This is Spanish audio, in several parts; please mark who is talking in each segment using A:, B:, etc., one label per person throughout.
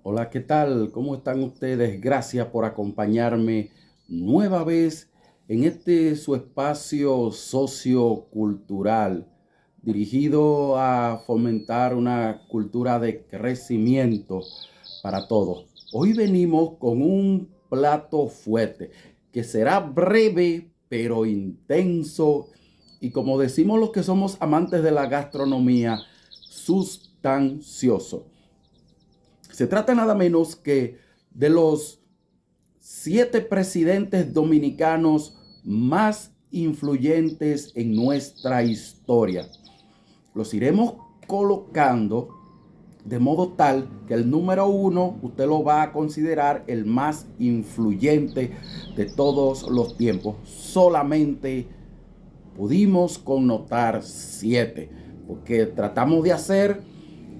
A: Hola, ¿qué tal? ¿Cómo están ustedes? Gracias por acompañarme nueva vez en este su espacio sociocultural dirigido a fomentar una cultura de crecimiento para todos. Hoy venimos con un plato fuerte que será breve pero intenso y, como decimos los que somos amantes de la gastronomía, sustancioso. Se trata nada menos que de los 7 presidentes dominicanos más influyentes en nuestra historia. Los iremos colocando de modo tal que el número 1 usted lo va a considerar el más influyente de todos los tiempos. Solamente pudimos connotar 7, porque tratamos de hacer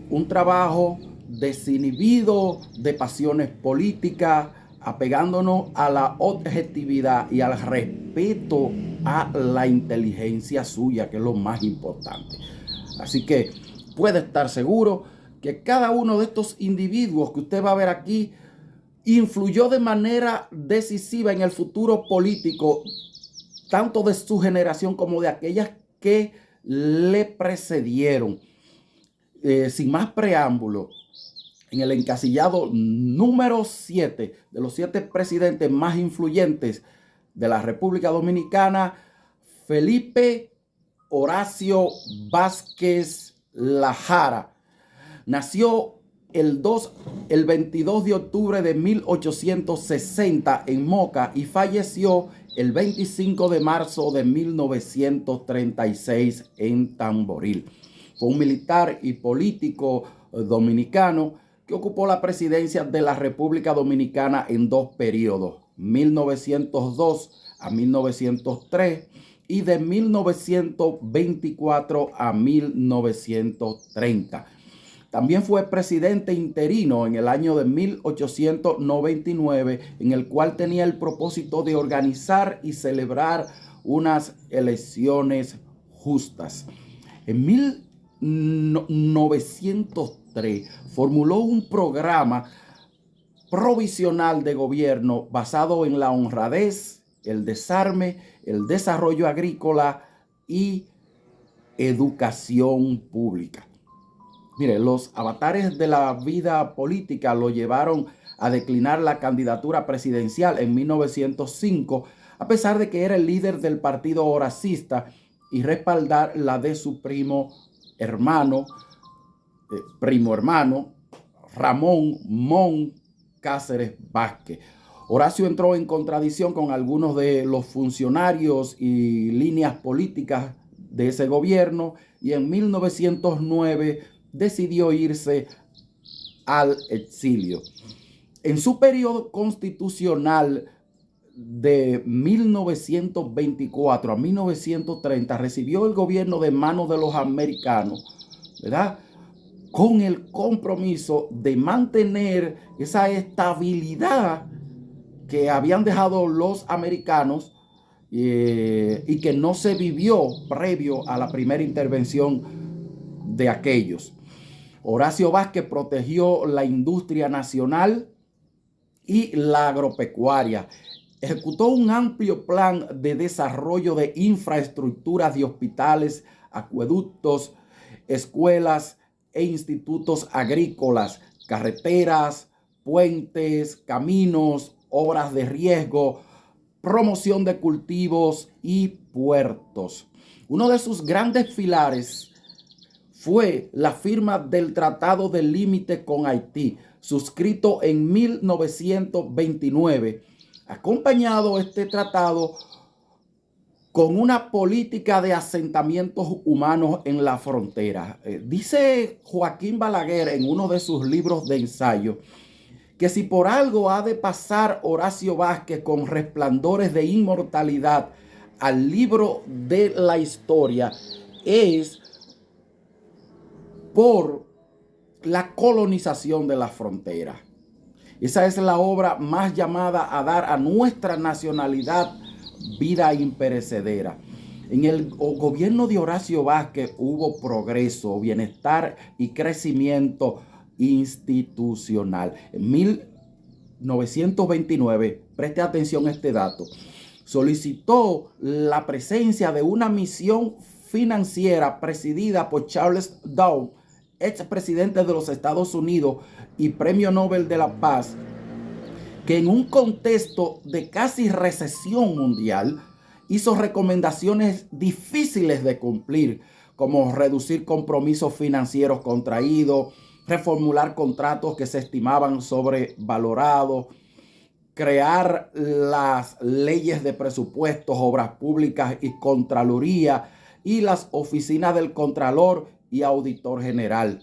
A: un trabajo desinhibido de pasiones políticas, apegándonos a la objetividad y al respeto a la inteligencia suya, que es lo más importante. Así que puede estar seguro que cada uno de estos individuos que usted va a ver aquí influyó de manera decisiva en el futuro político, tanto de su generación como de aquellas que le precedieron. Sin más preámbulo, en el encasillado número 7 de los 7 presidentes más influyentes de la República Dominicana, Felipe Horacio Vázquez Lajara. Nació el 22 de octubre de 1860 en Moca y falleció el 25 de marzo de 1936 en Tamboril. Fue un militar y político dominicano que ocupó la presidencia de la República Dominicana en 2 periodos, 1902 a 1903 y de 1924 a 1930. También fue presidente interino en el año de 1899, en el cual tenía el propósito de organizar y celebrar unas elecciones justas. En 1903 formuló un programa provisional de gobierno basado en la honradez, el desarme, el desarrollo agrícola y educación pública. Mire, los avatares de la vida política lo llevaron a declinar la candidatura presidencial en 1905, a pesar de que era el líder del partido horacista, y respaldar la de su primo hermano, Ramón Mon Cáceres Vázquez. Horacio entró en contradicción con algunos de los funcionarios y líneas políticas de ese gobierno y en 1909 decidió irse al exilio. En su periodo constitucional de 1924 a 1930 recibió el gobierno de manos de los americanos, ¿verdad?, con el compromiso de mantener esa estabilidad que habían dejado los americanos y que no se vivió previo a la primera intervención de aquellos. Horacio Vázquez protegió la industria nacional y la agropecuaria. Ejecutó un amplio plan de desarrollo de infraestructuras de hospitales, acueductos, escuelas e institutos agrícolas, carreteras, puentes, caminos, obras de riego, promoción de cultivos y puertos. Uno de sus grandes pilares fue la firma del Tratado de Límite con Haití, suscrito en 1929, acompañado este tratado con una política de asentamientos humanos en la frontera. Dice Joaquín Balaguer en uno de sus libros de ensayo que si por algo ha de pasar Horacio Vázquez con resplandores de inmortalidad al libro de la historia, es por la colonización de la frontera. Esa es la obra más llamada a dar a nuestra nacionalidad vida imperecedera. En el gobierno de Horacio Vázquez hubo progreso, bienestar y crecimiento institucional. En 1929, preste atención a este dato, solicitó la presencia de una misión financiera presidida por Charles Dow, expresidente de los Estados Unidos y Premio Nobel de la Paz, que en un contexto de casi recesión mundial hizo recomendaciones difíciles de cumplir, como reducir compromisos financieros contraídos, reformular contratos que se estimaban sobrevalorados, crear las leyes de presupuestos, obras públicas y Contraloría y las oficinas del Contralor y Auditor General.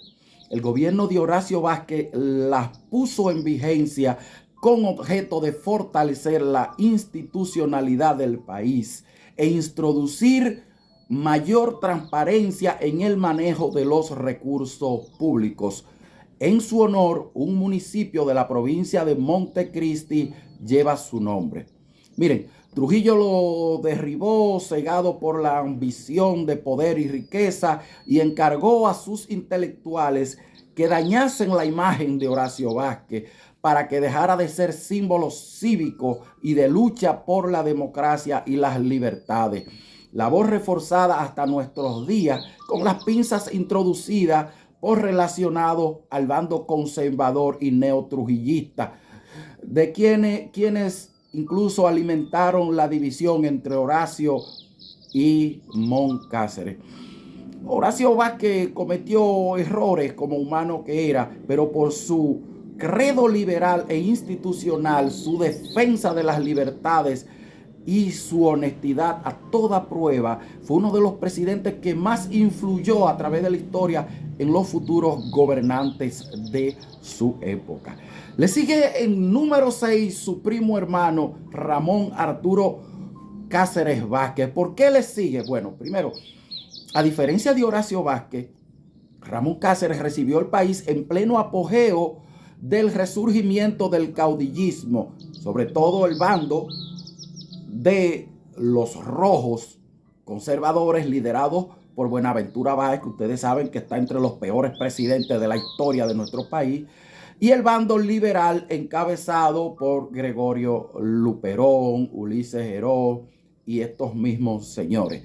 A: El gobierno de Horacio Vázquez las puso en vigencia con objeto de fortalecer la institucionalidad del país e introducir mayor transparencia en el manejo de los recursos públicos. En su honor, un municipio de la provincia de Montecristi lleva su nombre. Miren, Trujillo lo derribó cegado por la ambición de poder y riqueza y encargó a sus intelectuales que dañasen la imagen de Horacio Vázquez para que dejara de ser símbolo cívico y de lucha por la democracia y las libertades. Labor reforzada hasta nuestros días con las pinzas introducidas por relacionados al bando conservador y neotrujillista, de quienes incluso alimentaron la división entre Horacio y Moncáceres. Horacio Vázquez cometió errores como humano que era, pero por su credo liberal e institucional, su defensa de las libertades y su honestidad a toda prueba, fue uno de los presidentes que más influyó a través de la historia en los futuros gobernantes de su época. Le sigue en número 6 su primo hermano Ramón Arturo Cáceres Vázquez. ¿Por qué le sigue? Bueno, primero, a diferencia de Horacio Vázquez, Ramón Cáceres recibió el país en pleno apogeo del resurgimiento del caudillismo, sobre todo el bando de los rojos conservadores liderados por Buenaventura Báez, que ustedes saben que está entre los peores presidentes de la historia de nuestro país, y el bando liberal encabezado por Gregorio Luperón, Ulises Heró y estos mismos señores.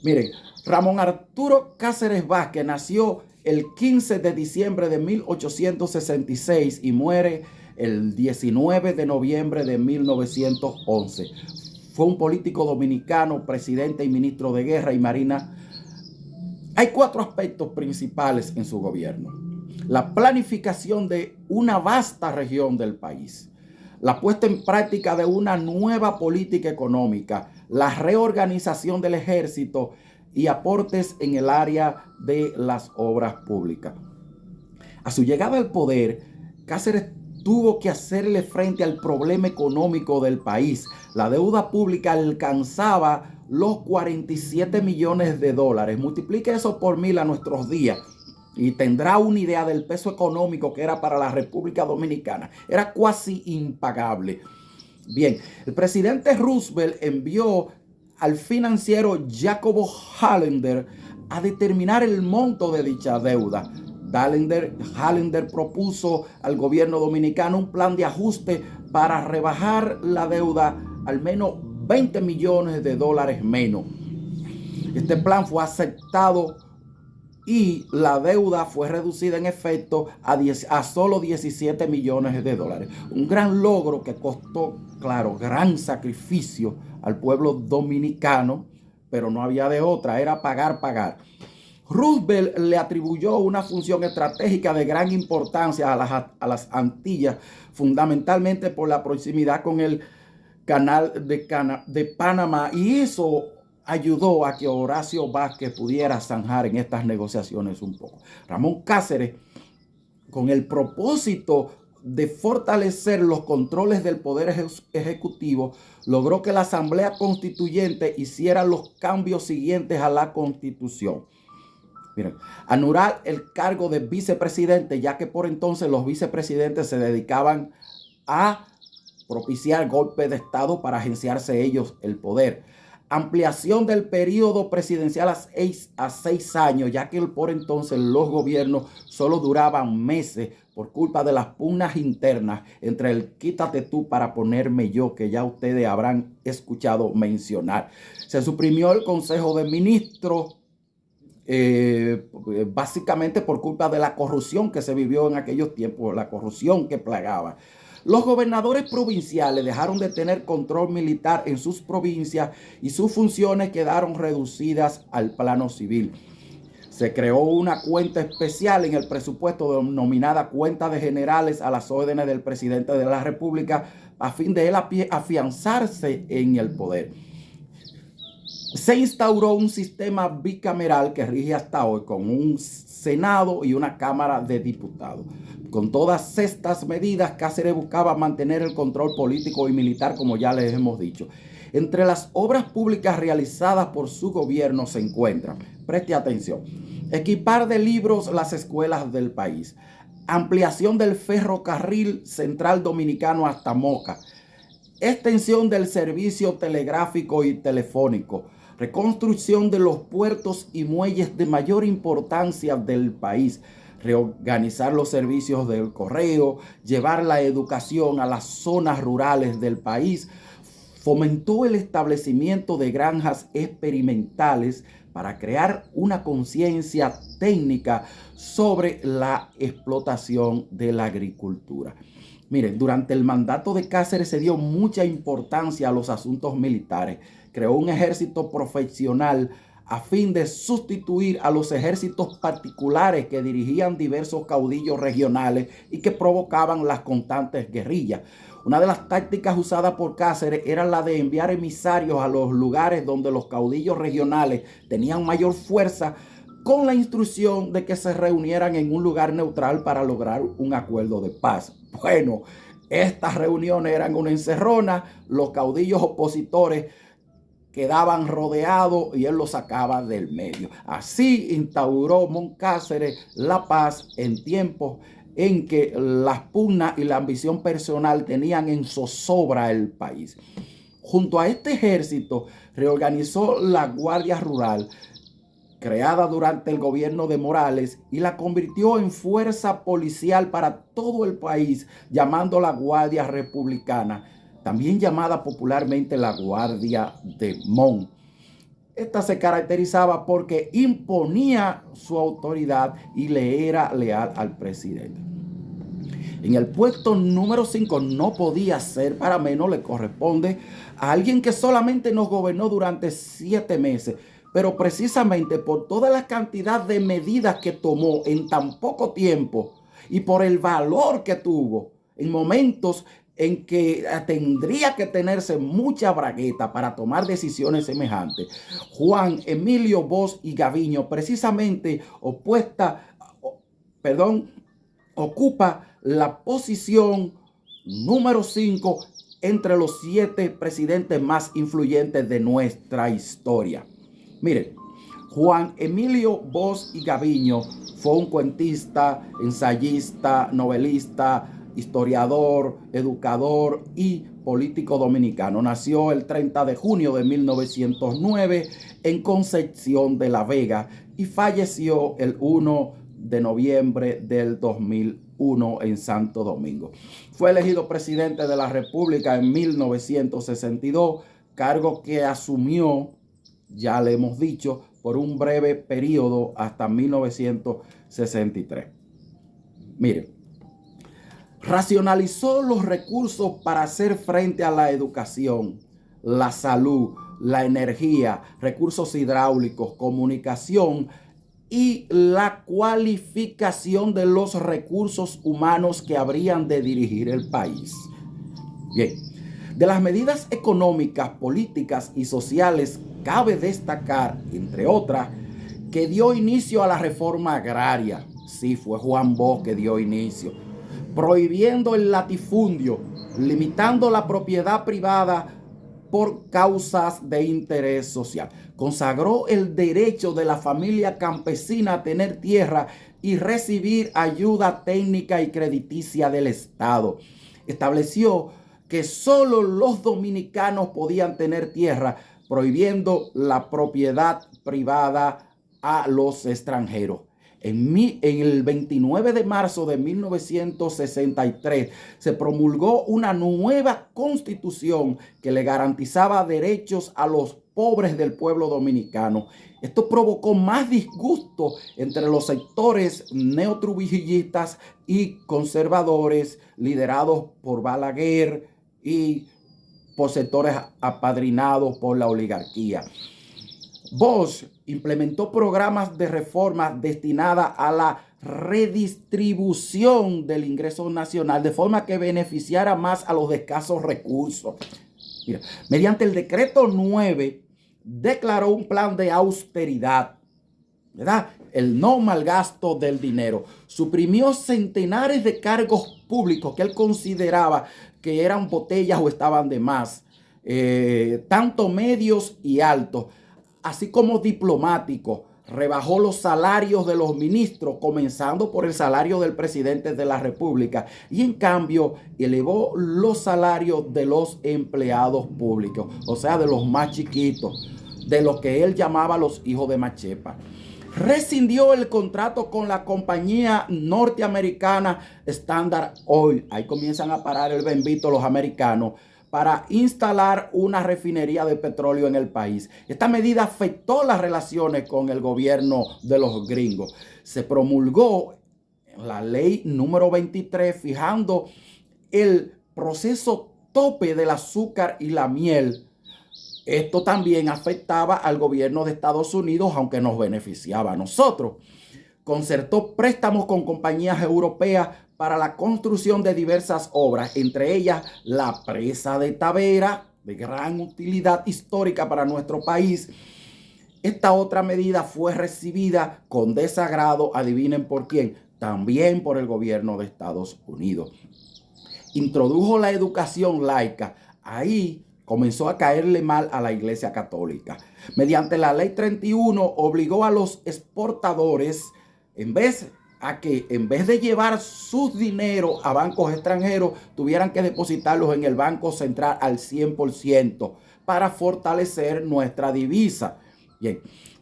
A: Miren, Ramón Arturo Cáceres Vázquez nació el 15 de diciembre de 1866 y muere el 19 de noviembre de 1911. Fue un político dominicano, presidente y ministro de Guerra y Marina. Hay 4 aspectos principales en su gobierno: la planificación de una vasta región del país, la puesta en práctica de una nueva política económica, la reorganización del ejército y aportes en el área de las obras públicas. A su llegada al poder, Cáceres tuvo que hacerle frente al problema económico del país. La deuda pública alcanzaba los 47 millones de dólares. Multiplique eso por 1000 a nuestros días y tendrá una idea del peso económico que era para la República Dominicana. Era casi impagable. Bien, el presidente Roosevelt envió al financiero Jacobo Hallender a determinar el monto de dicha deuda. Hallender propuso al gobierno dominicano un plan de ajuste para rebajar la deuda al menos 20 millones de dólares menos. Este plan fue aceptado y la deuda fue reducida en efecto a solo 17 millones de dólares. Un gran logro que costó, claro, gran sacrificio al pueblo dominicano, pero no había de otra, era pagar. Roosevelt le atribuyó una función estratégica de gran importancia a las Antillas, fundamentalmente por la proximidad con el canal de Panamá, y eso ayudó a que Horacio Vázquez pudiera zanjar en estas negociaciones un poco. Ramón Cáceres, con el propósito de fortalecer los controles del Poder Ejecutivo, logró que la Asamblea Constituyente hiciera los cambios siguientes a la Constitución. Miren, anular el cargo de vicepresidente, ya que por entonces los vicepresidentes se dedicaban a propiciar golpes de Estado para agenciarse ellos el poder. ampliación del periodo presidencial a 6 años, ya que por entonces los gobiernos solo duraban meses por culpa de las pugnas internas entre el quítate tú para ponerme yo, que ya ustedes habrán escuchado mencionar. Se suprimió el Consejo de Ministros, básicamente por culpa de la corrupción que se vivió en aquellos tiempos, la corrupción que plagaba. Los gobernadores provinciales dejaron de tener control militar en sus provincias y sus funciones quedaron reducidas al plano civil. Se creó una cuenta especial en el presupuesto denominada Cuenta de Generales a las órdenes del presidente de la República a fin de él afianzarse en el poder. Se instauró un sistema bicameral que rige hasta hoy con un Senado y una Cámara de Diputados. Con todas estas medidas, Cáceres buscaba mantener el control político y militar, como ya les hemos dicho. Entre las obras públicas realizadas por su gobierno se encuentran, preste atención, equipar de libros las escuelas del país, ampliación del ferrocarril central dominicano hasta Moca, extensión del servicio telegráfico y telefónico, reconstrucción de los puertos y muelles de mayor importancia del país, reorganizar los servicios del correo, llevar la educación a las zonas rurales del país, fomentó el establecimiento de granjas experimentales para crear una conciencia técnica sobre la explotación de la agricultura. Miren, durante el mandato de Cáceres se dio mucha importancia a los asuntos militares. Creó un ejército profesional a fin de sustituir a los ejércitos particulares que dirigían diversos caudillos regionales y que provocaban las constantes guerrillas. Una de las tácticas usadas por Cáceres era la de enviar emisarios a los lugares donde los caudillos regionales tenían mayor fuerza, con la instrucción de que se reunieran en un lugar neutral para lograr un acuerdo de paz. Bueno, estas reuniones eran una encerrona, los caudillos opositores quedaban rodeados y él los sacaba del medio. Así instauró Moncáceres la paz en tiempos en que las pugnas y la ambición personal tenían en zozobra el país. Junto a este ejército reorganizó la Guardia Rural, creada durante el gobierno de Morales, y la convirtió en fuerza policial para todo el país, llamándola Guardia Republicana, también llamada popularmente la Guardia de Mon. Esta se caracterizaba porque imponía su autoridad y le era leal al presidente. En el puesto número 5 no podía ser para menos, le corresponde a alguien que solamente nos gobernó durante 7 meses, pero precisamente por toda la cantidad de medidas que tomó en tan poco tiempo y por el valor que tuvo en momentos en que tendría que tenerse mucha bragueta para tomar decisiones semejantes. Juan Emilio Bosch y Gaviño precisamente ocupa la posición número 5 entre los 7 presidentes más influyentes de nuestra historia. Miren, Juan Emilio Bosch y Gaviño fue un cuentista, ensayista, novelista, historiador, educador y político dominicano. Nació el 30 de junio de 1909 en Concepción de la Vega y falleció el 1 de noviembre del 2001 en Santo Domingo. Fue elegido presidente de la República en 1962, cargo que asumió, ya le hemos dicho, por un breve periodo hasta 1963. Miren, racionalizó los recursos para hacer frente a la educación, la salud, la energía, recursos hidráulicos, comunicación y la cualificación de los recursos humanos que habrían de dirigir el país. Bien, de las medidas económicas, políticas y sociales cabe destacar, entre otras, que dio inicio a la reforma agraria. Sí, fue Juan Bosch que dio inicio, prohibiendo el latifundio, limitando la propiedad privada por causas de interés social. Consagró el derecho de la familia campesina a tener tierra y recibir ayuda técnica y crediticia del Estado. Estableció que solo los dominicanos podían tener tierra, prohibiendo la propiedad privada a los extranjeros. En el 29 de marzo de 1963 se promulgó una nueva constitución que le garantizaba derechos a los pobres del pueblo dominicano. Esto provocó más disgusto entre los sectores neotrujillistas y conservadores liderados por Balaguer y por sectores apadrinados por la oligarquía. Bosch implementó programas de reforma destinadas a la redistribución del ingreso nacional de forma que beneficiara más a los de escasos recursos. Mira, mediante el decreto 9 declaró un plan de austeridad, ¿verdad? El no malgasto del dinero. Suprimió centenares de cargos públicos que él consideraba que eran botellas o estaban de más, tanto medios y altos, así como diplomáticos. Rebajó los salarios de los ministros, comenzando por el salario del presidente de la República, y en cambio elevó los salarios de los empleados públicos, o sea, de los más chiquitos, de los que él llamaba los hijos de Machepa. Rescindió el contrato con la compañía norteamericana Standard Oil. Ahí comienzan a parar el bembito los americanos para instalar una refinería de petróleo en el país. Esta medida afectó las relaciones con el gobierno de los gringos. Se promulgó la ley número 23 fijando el proceso tope del azúcar y la miel. Esto también afectaba al gobierno de Estados Unidos, aunque nos beneficiaba a nosotros. Concertó préstamos con compañías europeas para la construcción de diversas obras, entre ellas la presa de Tavera, de gran utilidad histórica para nuestro país. Esta otra medida fue recibida con desagrado, adivinen por quién, también por el gobierno de Estados Unidos. Introdujo la educación laica. Ahí comenzó a caerle mal a la Iglesia Católica. Mediante la Ley 31 obligó a los exportadores, en vez de llevar sus dineros a bancos extranjeros, tuvieran que depositarlos en el Banco Central al 100% para fortalecer nuestra divisa. Bien,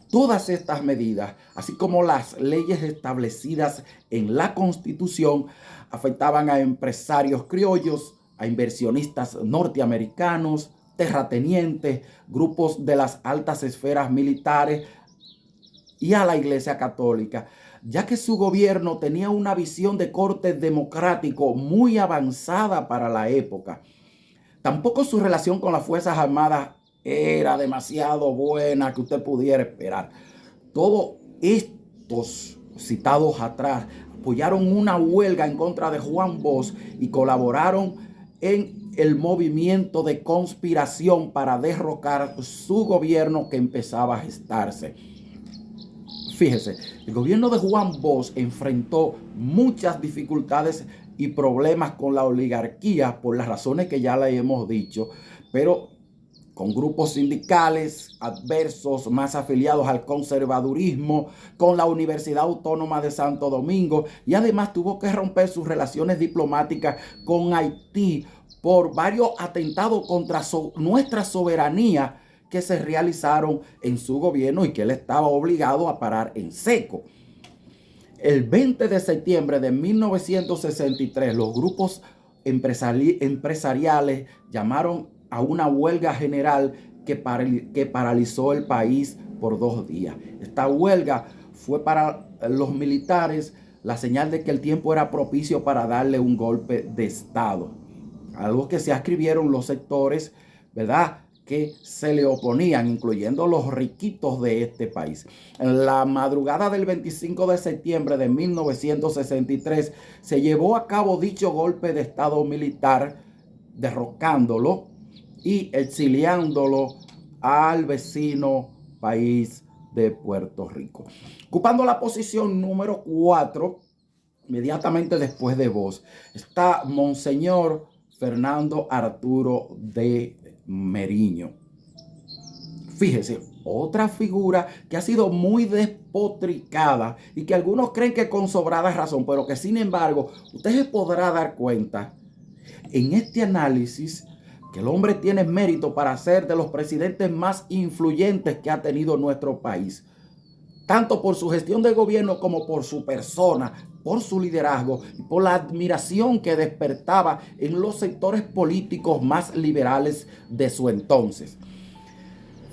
A: todas estas medidas, así como las leyes establecidas en la Constitución, afectaban a empresarios criollos, a inversionistas norteamericanos, terratenientes, grupos de las altas esferas militares y a la Iglesia Católica, ya que su gobierno tenía una visión de corte democrático muy avanzada para la época. Tampoco su relación con las Fuerzas Armadas era demasiado buena que usted pudiera esperar. Todos estos citados atrás apoyaron una huelga en contra de Juan Bosch y colaboraron en el movimiento de conspiración para derrocar su gobierno que empezaba a gestarse. Fíjese, el gobierno de Juan Bosch enfrentó muchas dificultades y problemas con la oligarquía por las razones que ya le hemos dicho, pero con grupos sindicales adversos más afiliados al conservadurismo, con la Universidad Autónoma de Santo Domingo, y además tuvo que romper sus relaciones diplomáticas con Haití por varios atentados contra nuestra soberanía que se realizaron en su gobierno y que él estaba obligado a parar en seco. El 20 de septiembre de 1963, los grupos empresariales llamaron a una huelga general que paralizó el país por 2 días. Esta huelga fue para los militares la señal de que el tiempo era propicio para darle un golpe de Estado. Algo que se escribieron los sectores, ¿verdad?, que se le oponían, incluyendo los riquitos de este país. En la madrugada del 25 de septiembre de 1963 se llevó a cabo dicho golpe de Estado militar, derrocándolo y exiliándolo al vecino país de Puerto Rico. Ocupando la posición número 4, inmediatamente después de Bosch, está Monseñor Fernando Arturo de Meriño. Fíjese, otra figura que ha sido muy despotricada y que algunos creen que con sobrada razón, pero que sin embargo usted se podrá dar cuenta en este análisis que el hombre tiene mérito para ser de los presidentes más influyentes que ha tenido nuestro país, tanto por su gestión de gobierno como por su persona, por su liderazgo y por la admiración que despertaba en los sectores políticos más liberales de su entonces.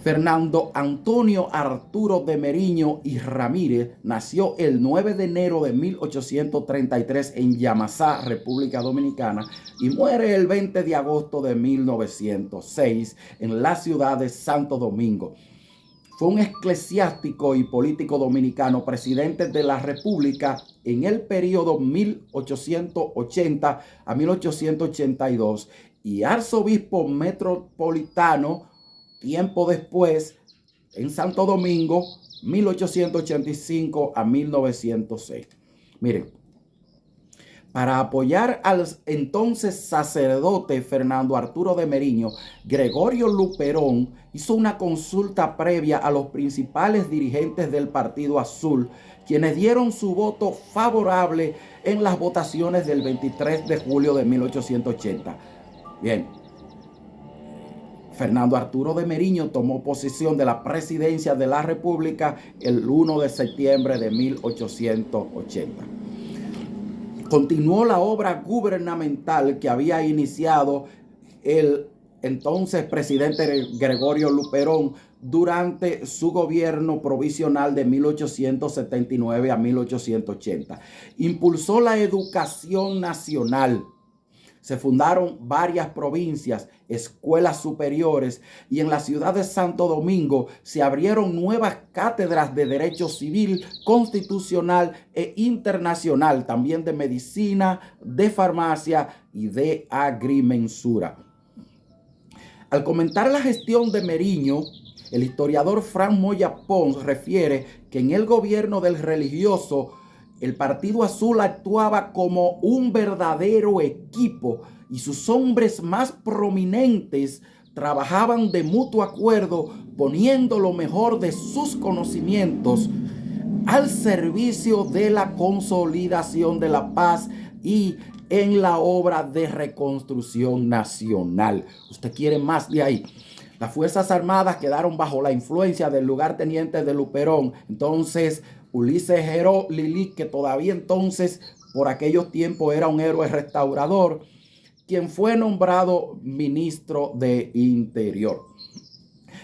A: Fernando Antonio Arturo de Meriño y Ramírez nació el 9 de enero de 1833 en Yamasá, República Dominicana, y muere el 20 de agosto de 1906 en la ciudad de Santo Domingo. Fue un eclesiástico y político dominicano, presidente de la República en el periodo 1880 a 1882 y arzobispo metropolitano tiempo después en Santo Domingo, 1885 a 1906. Miren, para apoyar al entonces sacerdote Fernando Arturo de Meriño, Gregorio Luperón hizo una consulta previa a los principales dirigentes del Partido Azul, quienes dieron su voto favorable en las votaciones del 23 de julio de 1880. Bien. Fernando Arturo de Meriño tomó posesión de la presidencia de la República el 1 de septiembre de 1880. Continuó la obra gubernamental que había iniciado el entonces presidente Gregorio Luperón durante su gobierno provisional de 1879 a 1880. Impulsó la educación nacional. Se fundaron varias provincias, escuelas superiores, y en la ciudad de Santo Domingo se abrieron nuevas cátedras de derecho civil, constitucional e internacional, también de medicina, de farmacia y de agrimensura. Al comentar la gestión de Meriño, el historiador Fran Moya Pons refiere que en el gobierno del religioso el Partido Azul actuaba como un verdadero equipo y sus hombres más prominentes trabajaban de mutuo acuerdo, poniendo lo mejor de sus conocimientos al servicio de la consolidación de la paz y en la obra de reconstrucción nacional. ¿Usted quiere más de ahí? Las Fuerzas Armadas quedaron bajo la influencia del lugarteniente de Luperón. Entonces, Ulises Geró Lili, que todavía entonces por aquellos tiempos era un héroe restaurador, quien fue nombrado ministro de Interior.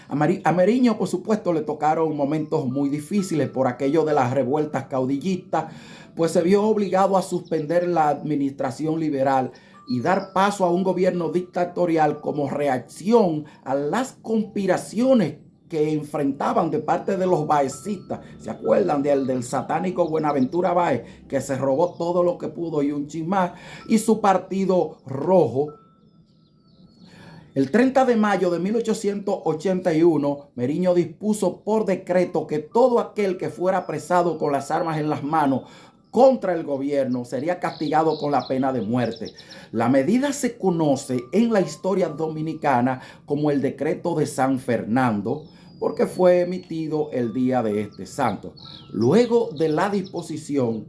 A: A Meriño, por supuesto, le tocaron momentos muy difíciles por aquello de las revueltas caudillistas, pues se vio obligado a suspender la administración liberal y dar paso a un gobierno dictatorial como reacción a las conspiraciones que enfrentaban de parte de los baecistas. ¿Se acuerdan del satánico Buenaventura Báez, que se robó todo lo que pudo y un chin más? Y su partido rojo. El 30 de mayo de 1881, Meriño dispuso por decreto que todo aquel que fuera apresado con las armas en las manos contra el gobierno sería castigado con la pena de muerte. La medida se conoce en la historia dominicana como el Decreto de San Fernando, porque fue emitido el día de este santo. Luego de la disposición,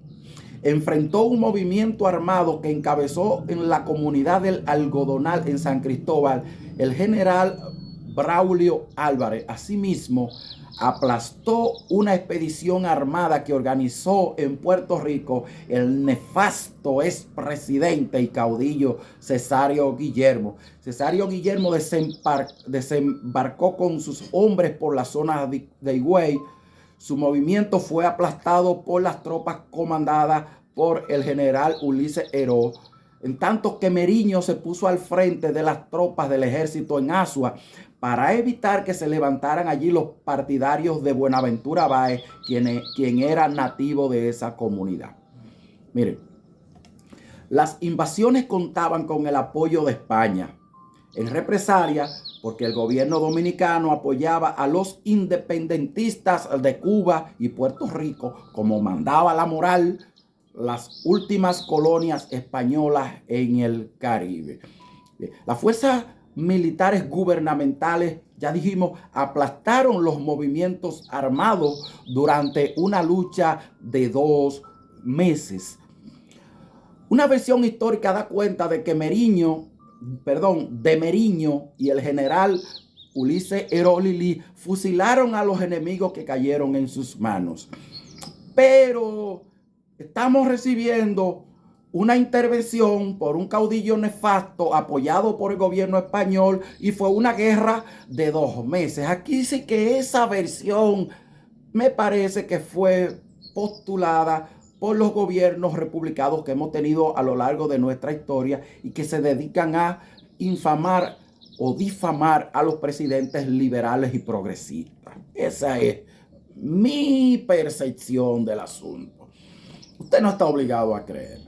A: enfrentó un movimiento armado que encabezó en la comunidad del Algodonal en San Cristóbal el general Braulio Álvarez. Asimismo, aplastó una expedición armada que organizó en Puerto Rico el nefasto expresidente y caudillo Cesario Guillermo. Cesario Guillermo desembarcó con sus hombres por la zona de Higüey. Su movimiento fue aplastado por las tropas comandadas por el general Ulises Heró, en tanto que Meriño se puso al frente de las tropas del ejército en Azua para evitar que se levantaran allí los partidarios de Buenaventura Báez, quien era nativo de esa comunidad. Miren, las invasiones contaban con el apoyo de España. En represalia, porque el gobierno dominicano apoyaba a los independentistas de Cuba y Puerto Rico, como mandaba la moral, las últimas colonias españolas en el Caribe. Las fuerzas militares gubernamentales, ya dijimos, aplastaron los movimientos armados durante una lucha de 2 meses. Una versión histórica da cuenta de que Meriño de Meriño y el general Ulises Erolili fusilaron a los enemigos que cayeron en sus manos. Pero estamos recibiendo una intervención por un caudillo nefasto apoyado por el gobierno español y fue una guerra de 2 meses. Aquí sí que esa versión me parece que fue postulada por los gobiernos republicanos que hemos tenido a lo largo de nuestra historia y que se dedican a infamar o difamar a los presidentes liberales y progresistas. Esa es mi percepción del asunto. Usted no está obligado a creer.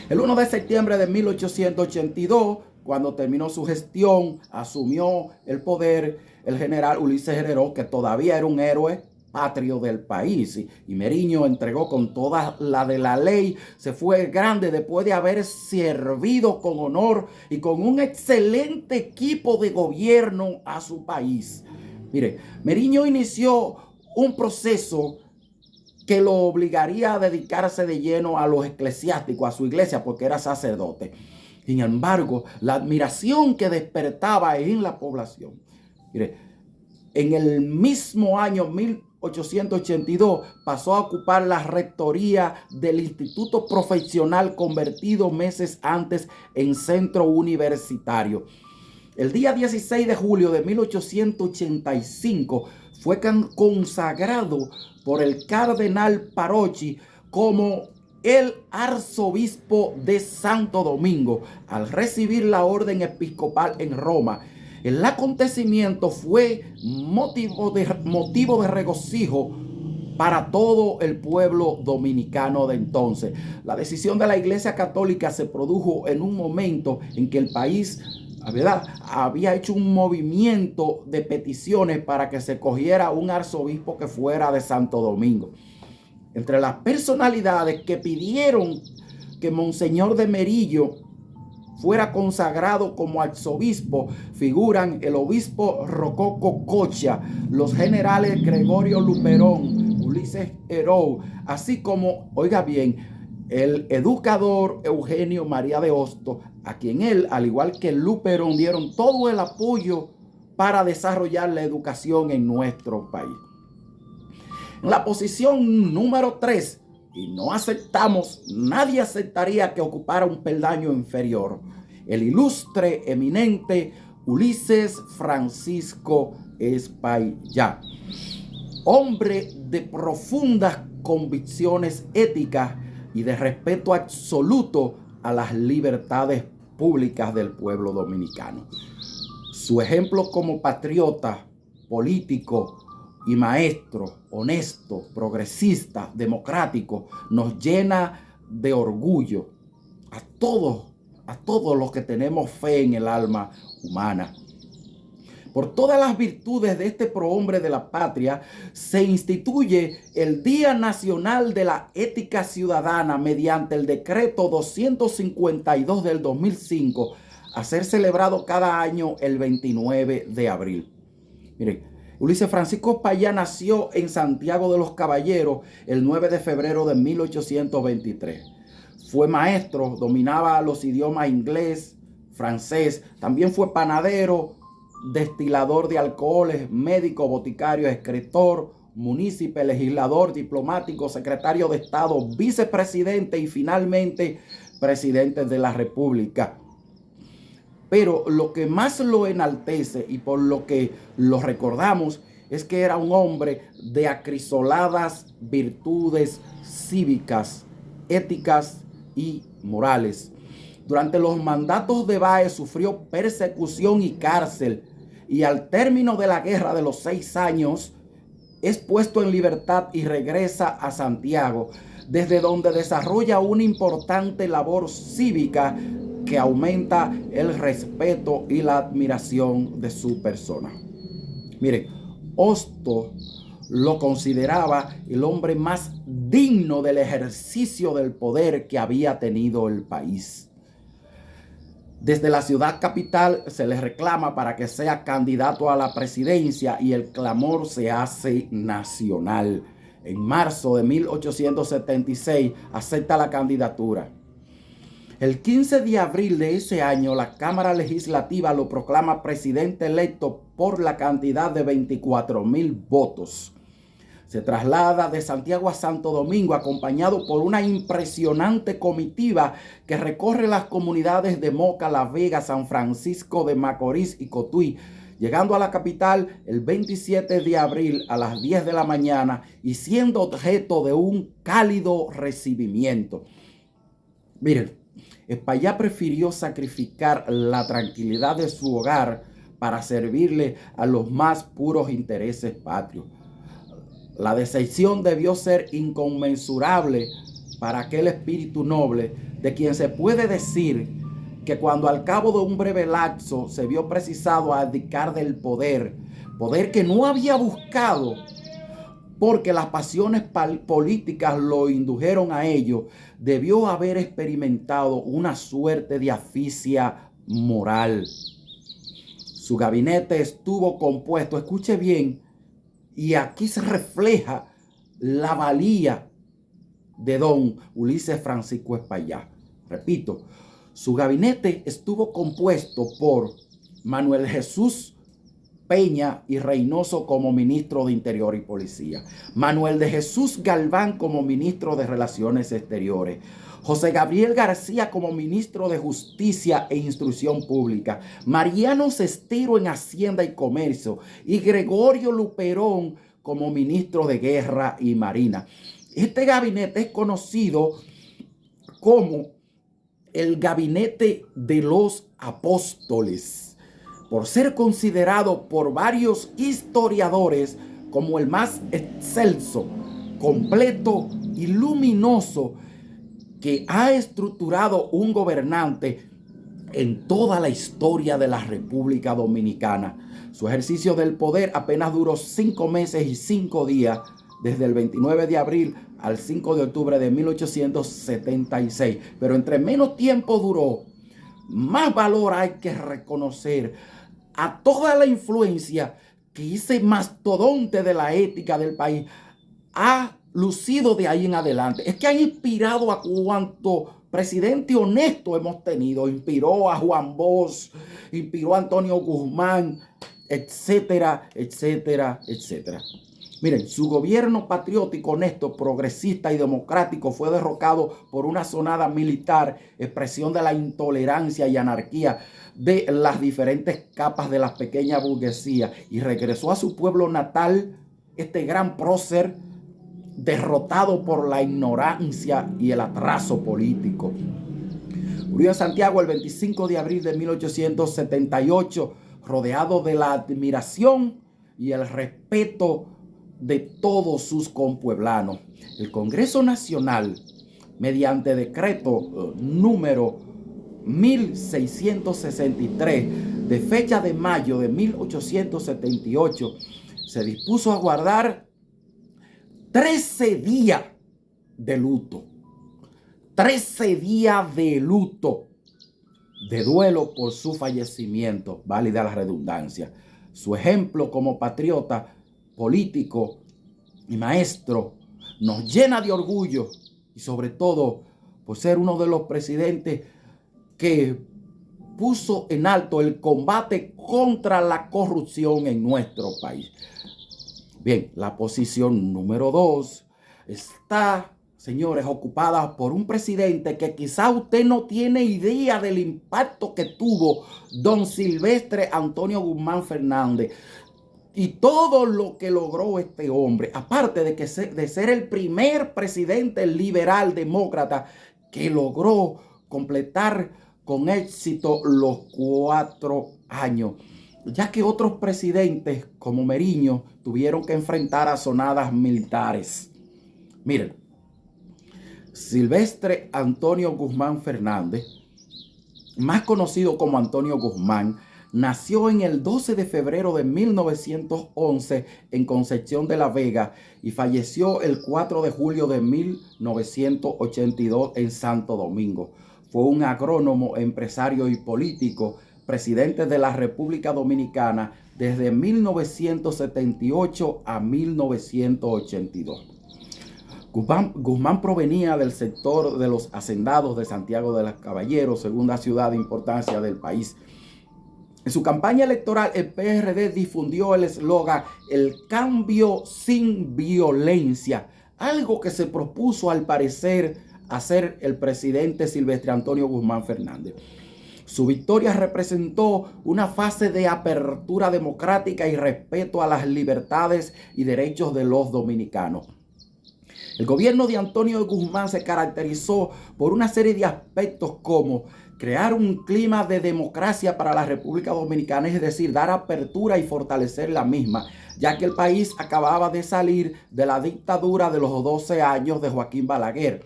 A: El 1 de septiembre de 1882, cuando terminó su gestión, asumió el poder el general Ulises Herrero, que todavía era un héroe patrio del país. Y Meriño entregó con toda la de la ley, se fue grande después de haber servido con honor y con un excelente equipo de gobierno a su país. Mire, Meriño inició un proceso que lo obligaría a dedicarse de lleno a los eclesiásticos, a su iglesia, porque era sacerdote. Sin embargo, la admiración que despertaba en la población. Mire, en el mismo año 1882 pasó a ocupar la rectoría del Instituto Profesional, convertido meses antes en centro universitario. El día 16 de julio de 1885 fue consagrado por el cardenal Parocchi como el arzobispo de Santo Domingo al recibir la orden episcopal en Roma. El acontecimiento fue motivo de regocijo para todo el pueblo dominicano de entonces. La decisión de la Iglesia Católica se produjo en un momento en que el país, ¿verdad?, había hecho un movimiento de peticiones para que se cogiera un arzobispo que fuera de Santo Domingo. Entre las personalidades que pidieron que Monseñor de Meriño fuera consagrado como arzobispo figuran el obispo Rococo Cocha, los generales Gregorio Luperón, Ulises Heró, así como, oiga bien, el educador Eugenio María de Hostos, a quien él, al igual que Luperón, dieron todo el apoyo para desarrollar la educación en nuestro país. En la posición número 3, y no aceptamos, nadie aceptaría que ocupara un peldaño inferior, el ilustre, eminente Ulises Francisco Espaillá, hombre de profundas convicciones éticas y de respeto absoluto a las libertades públicas del pueblo dominicano. Su ejemplo como patriota, político y maestro, honesto, progresista, democrático, nos llena de orgullo a todos los que tenemos fe en el alma humana. Por todas las virtudes de este prohombre de la patria, se instituye el Día Nacional de la Ética Ciudadana mediante el decreto 252 del 2005, a ser celebrado cada año el 29 de abril. Miren, Ulises Francisco Espaillá nació en Santiago de los Caballeros el 9 de febrero de 1823. Fue maestro, dominaba los idiomas inglés, francés, también fue panadero, destilador de alcoholes, médico, boticario, escritor, munícipe, legislador, diplomático, secretario de Estado, vicepresidente y finalmente presidente de la República. Pero lo que más lo enaltece y por lo que lo recordamos es que era un hombre de acrisoladas virtudes cívicas, éticas y morales. Durante los mandatos de Báez sufrió persecución y cárcel, y al término de la guerra de los 6 años es puesto en libertad y regresa a Santiago, desde donde desarrolla una importante labor cívica que aumenta el respeto y la admiración de su persona. Miren, Hostos lo consideraba el hombre más digno del ejercicio del poder que había tenido el país. Desde la ciudad capital se le reclama para que sea candidato a la presidencia y el clamor se hace nacional. En marzo de 1876 acepta la candidatura. El 15 de abril de ese año, la Cámara Legislativa lo proclama presidente electo por la cantidad de 24,000 votos. Se traslada de Santiago a Santo Domingo acompañado por una impresionante comitiva que recorre las comunidades de Moca, La Vega, San Francisco de Macorís y Cotuí, llegando a la capital el 27 de abril a las 10 de la mañana y siendo objeto de un cálido recibimiento. Miren, Espaillá prefirió sacrificar la tranquilidad de su hogar para servirle a los más puros intereses patrios. La decepción debió ser inconmensurable para aquel espíritu noble de quien se puede decir que cuando al cabo de un breve lapso se vio precisado a abdicar del poder que no había buscado, porque las pasiones políticas lo indujeron a ello, debió haber experimentado una suerte de asfixia moral. Su gabinete estuvo compuesto, escuche bien, y aquí se refleja la valía de don Ulises Francisco Espaillá. Repito, su gabinete estuvo compuesto por Manuel Jesús Peña y Reynoso como ministro de Interior y Policía, Manuel de Jesús Galván como ministro de Relaciones Exteriores, José Gabriel García como ministro de Justicia e Instrucción Pública, Mariano Cestero en Hacienda y Comercio y Gregorio Luperón como ministro de Guerra y Marina. Este gabinete es conocido como el gabinete de los apóstoles, por ser considerado por varios historiadores como el más excelso, completo y luminoso que ha estructurado un gobernante en toda la historia de la República Dominicana. Su ejercicio del poder apenas duró 5 meses y 5 días, desde el 29 de abril al 5 de octubre de 1876. Pero entre menos tiempo duró, más valor hay que reconocer a toda la influencia que ese mastodonte de la ética del país ha lucido de ahí en adelante. Es que ha inspirado a cuanto presidente honesto hemos tenido. Inspiró a Juan Bosch, inspiró a Antonio Guzmán, etcétera, etcétera, etcétera. Miren, su gobierno patriótico, honesto, progresista y democrático fue derrocado por una sonada militar, expresión de la intolerancia y anarquía de las diferentes capas de la pequeña burguesía, y regresó a su pueblo natal este gran prócer derrotado por la ignorancia y el atraso político. Murió en Santiago el 25 de abril de 1878, rodeado de la admiración y el respeto de todos sus compueblanos. El Congreso Nacional, mediante decreto número 1663 de fecha de mayo de 1878, se dispuso a guardar 13 días de luto. 13 días de luto, de duelo por su fallecimiento, válida la redundancia. Su ejemplo como patriota, político y maestro nos llena de orgullo, y sobre todo por ser uno de los presidentes que puso en alto el combate contra la corrupción en nuestro país. Bien, la posición número 2 está, señores, ocupada por un presidente que quizá usted no tiene idea del impacto que tuvo don Silvestre Antonio Guzmán Fernández y todo lo que logró este hombre, aparte de ser el primer presidente liberal demócrata que logró completar con éxito los 4 años, ya que otros presidentes como Meriño tuvieron que enfrentar azonadas militares. Miren, Silvestre Antonio Guzmán Fernández, más conocido como Antonio Guzmán, nació en el 12 de febrero de 1911 en Concepción de la Vega y falleció el 4 de julio de 1982 en Santo Domingo. Fue un agrónomo, empresario y político, presidente de la República Dominicana desde 1978 a 1982. Guzmán provenía del sector de los hacendados de Santiago de los Caballeros, segunda ciudad de importancia del país. En su campaña electoral, el PRD difundió el eslogan "El cambio sin violencia", algo que se propuso al parecer hacer el presidente Silvestre Antonio Guzmán Fernández. Su victoria representó una fase de apertura democrática y respeto a las libertades y derechos de los dominicanos. El gobierno de Antonio Guzmán se caracterizó por una serie de aspectos como crear un clima de democracia para la República Dominicana, es decir, dar apertura y fortalecer la misma, ya que el país acababa de salir de la dictadura de los 12 años de Joaquín Balaguer.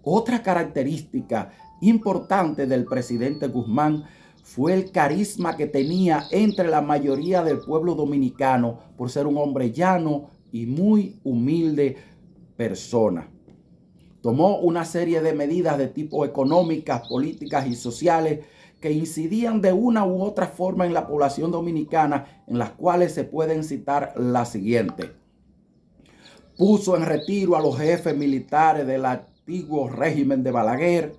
A: Otra característica importante del presidente Guzmán fue el carisma que tenía entre la mayoría del pueblo dominicano por ser un hombre llano y muy humilde persona. Tomó una serie de medidas de tipo económicas, políticas y sociales que incidían de una u otra forma en la población dominicana, en las cuales se pueden citar las siguientes. Puso en retiro a los jefes militares del antiguo régimen de Balaguer,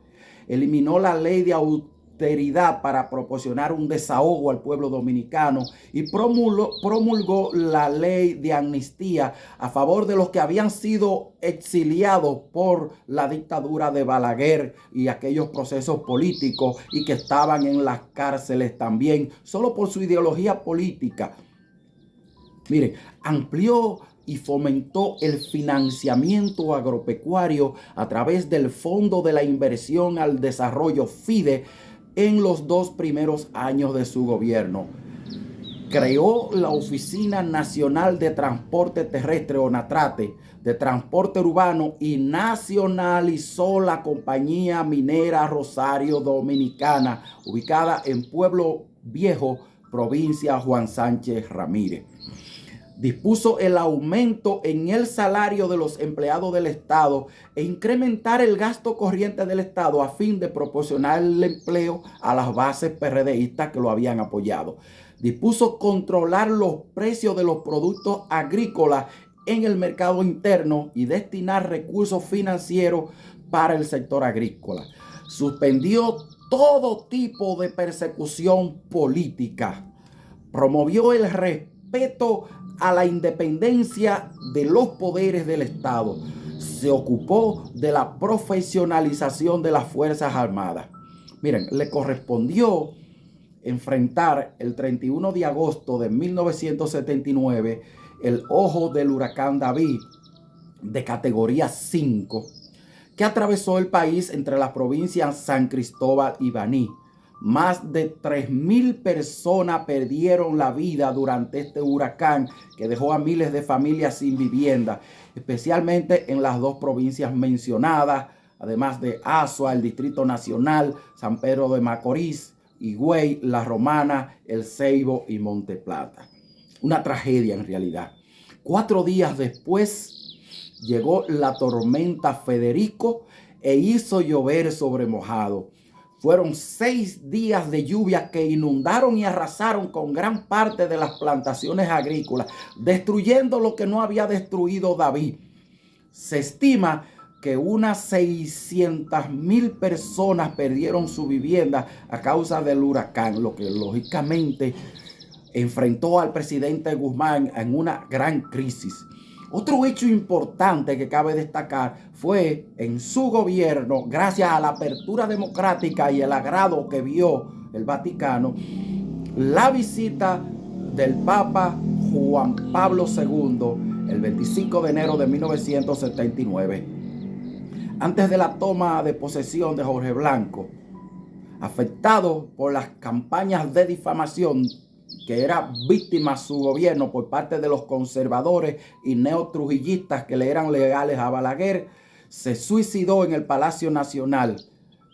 A: eliminó la ley de austeridad para proporcionar un desahogo al pueblo dominicano y promulgó la ley de amnistía a favor de los que habían sido exiliados por la dictadura de Balaguer y aquellos procesos políticos y que estaban en las cárceles también, solo por su ideología política. Miren, amplió y fomentó el financiamiento agropecuario a través del Fondo de la Inversión al Desarrollo FIDE en los 2 primeros años de su gobierno. Creó la Oficina Nacional de Transporte Terrestre o NATRATE de transporte urbano y nacionalizó la compañía minera Rosario Dominicana, ubicada en Pueblo Viejo, provincia Juan Sánchez Ramírez. Dispuso el aumento en el salario de los empleados del Estado e incrementar el gasto corriente del Estado a fin de proporcionar el empleo a las bases PRDistas que lo habían apoyado. Dispuso controlar los precios de los productos agrícolas en el mercado interno y destinar recursos financieros para el sector agrícola. Suspendió todo tipo de persecución política. Promovió el respeto a la independencia de los poderes del Estado. Se ocupó de la profesionalización de las Fuerzas Armadas. Miren, le correspondió enfrentar el 31 de agosto de 1979 el ojo del huracán David de categoría 5 que atravesó el país entre las provincias San Cristóbal y Baní. Más de 3,000 personas perdieron la vida durante este huracán que dejó a miles de familias sin vivienda, especialmente en las 2 provincias mencionadas, además de Azua, el Distrito Nacional, San Pedro de Macorís, Higüey, La Romana, El Ceibo y Monte Plata. Una tragedia en realidad. 4 días después llegó la tormenta Federico e hizo llover sobre mojado. Fueron 6 días de lluvia que inundaron y arrasaron con gran parte de las plantaciones agrícolas, destruyendo lo que no había destruido David. Se estima que unas 600,000 personas perdieron su vivienda a causa del huracán, lo que lógicamente enfrentó al presidente Guzmán en una gran crisis. Otro hecho importante que cabe destacar fue en su gobierno, gracias a la apertura democrática y el agrado que vio el Vaticano, la visita del Papa Juan Pablo II el 25 de enero de 1979. Antes de la toma de posesión de Jorge Blanco, afectado por las campañas de difamación que era víctima su gobierno por parte de los conservadores y neotrujillistas que le eran leales a Balaguer, se suicidó en el Palacio Nacional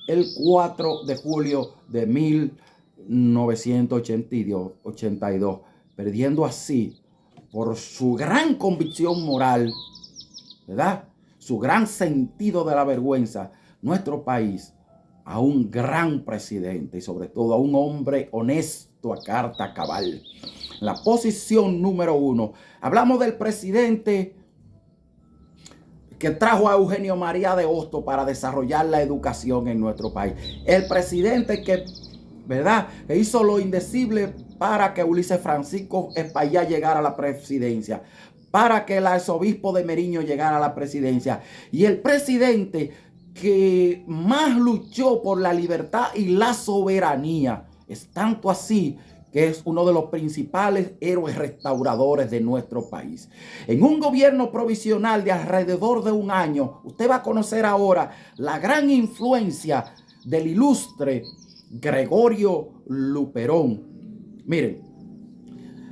A: el 4 de julio de 1982, perdiendo así, por su gran convicción moral, ¿verdad?, su gran sentido de la vergüenza, nuestro país, a un gran presidente y sobre todo a un hombre honesto a carta cabal. La posición número 1. Hablamos del presidente que trajo a Eugenio María de Hostos para desarrollar la educación en nuestro país. El presidente que, ¿verdad?, que hizo lo indecible para que Ulises Francisco Espaillá llegara a la presidencia, para que el arzobispo de Meriño llegara a la presidencia. Y el presidente que más luchó por la libertad y la soberanía. Es tanto así que es uno de los principales héroes restauradores de nuestro país. En un gobierno provisional de alrededor de un año, usted va a conocer ahora la gran influencia del ilustre Gregorio Luperón. Miren,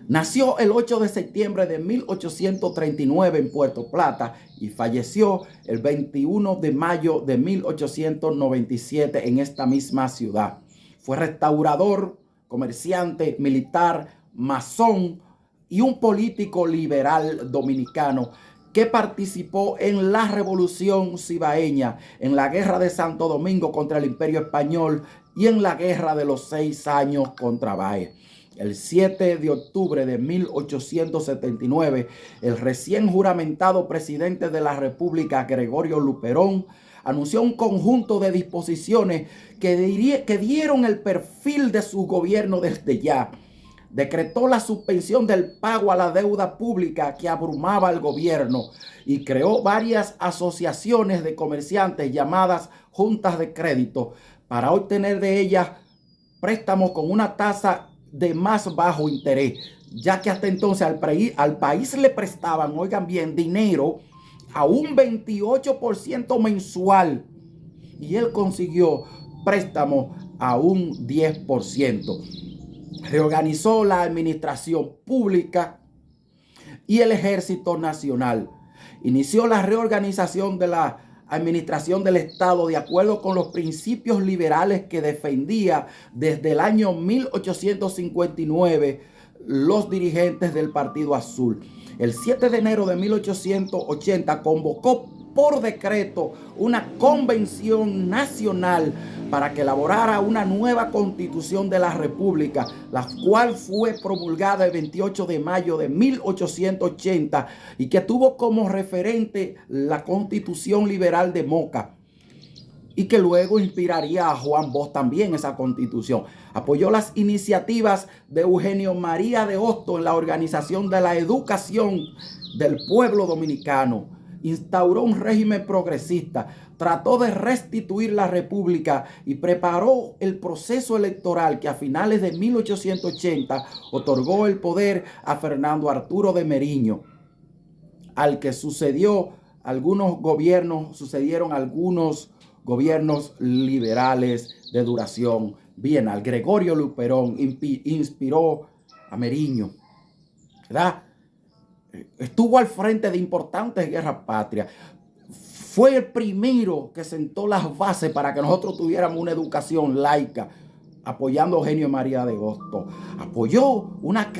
A: nació el 8 de septiembre de 1839 en Puerto Plata y falleció el 21 de mayo de 1897 en esta misma ciudad. Fue restaurador, comerciante, militar, masón y un político liberal dominicano que participó en la Revolución Cibaeña, en la Guerra de Santo Domingo contra el Imperio Español y en la Guerra de los 6 años contra Báez. El 7 de octubre de 1879, el recién juramentado presidente de la República, Gregorio Luperón, anunció un conjunto de disposiciones que dieron el perfil de su gobierno desde ya. Decretó la suspensión del pago a la deuda pública que abrumaba al gobierno y creó varias asociaciones de comerciantes llamadas juntas de crédito para obtener de ellas préstamos con una tasa de más bajo interés, ya que hasta entonces al país le prestaban, oigan bien, dinero a un 28% mensual y él consiguió préstamos a un 10%. Reorganizó la administración pública y el Ejército Nacional. Inició la reorganización de la administración del Estado de acuerdo con los principios liberales que defendía desde el año 1859 los dirigentes del Partido Azul. El 7 de enero de 1880 convocó por decreto una convención nacional para que elaborara una nueva constitución de la República, la cual fue promulgada el 28 de mayo de 1880 y que tuvo como referente la Constitución Liberal de Moca y que luego inspiraría a Juan Bosch también esa constitución. Apoyó las iniciativas de Eugenio María de Hostos en la organización de la educación del pueblo dominicano. Instauró un régimen progresista, trató de restituir la república y preparó el proceso electoral que a finales de 1880 otorgó el poder a Fernando Arturo de Meriño, al que sucedieron algunos gobiernos liberales de duración bienal. Gregorio Luperón inspiró a Meriño, ¿verdad? Estuvo al frente de importantes guerras patrias. Fue el primero que sentó las bases para que nosotros tuviéramos una educación laica, apoyando a Eugenio María de Hostos. Apoyó una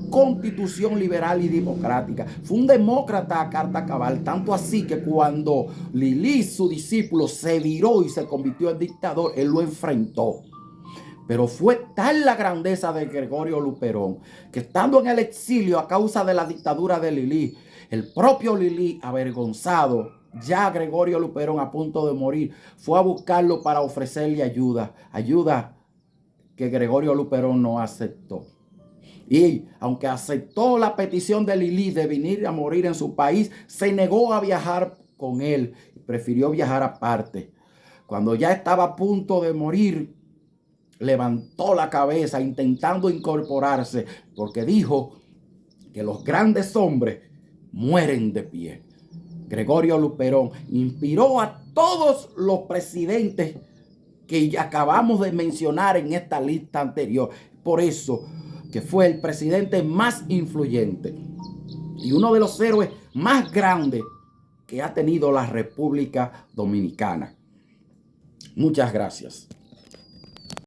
A: constitución liberal y democrática. Fue un demócrata a carta cabal, tanto así que cuando Lili, su discípulo, se viró y se convirtió en dictador, él lo enfrentó. Pero fue tal la grandeza de Gregorio Luperón que estando en el exilio a causa de la dictadura de Lili, el propio Lili, avergonzado, ya Gregorio Luperón a punto de morir, fue a buscarlo para ofrecerle ayuda que Gregorio Luperón no aceptó. Y aunque aceptó la petición de Lili de venir a morir en su país, se negó a viajar con él y prefirió viajar aparte. Cuando ya estaba a punto de morir, levantó la cabeza intentando incorporarse, porque dijo que los grandes hombres mueren de pie. Gregorio Luperón inspiró a todos los presidentes que ya acabamos de mencionar en esta lista anterior. Por eso que fue el presidente más influyente y uno de los héroes más grandes que ha tenido la República Dominicana. Muchas gracias.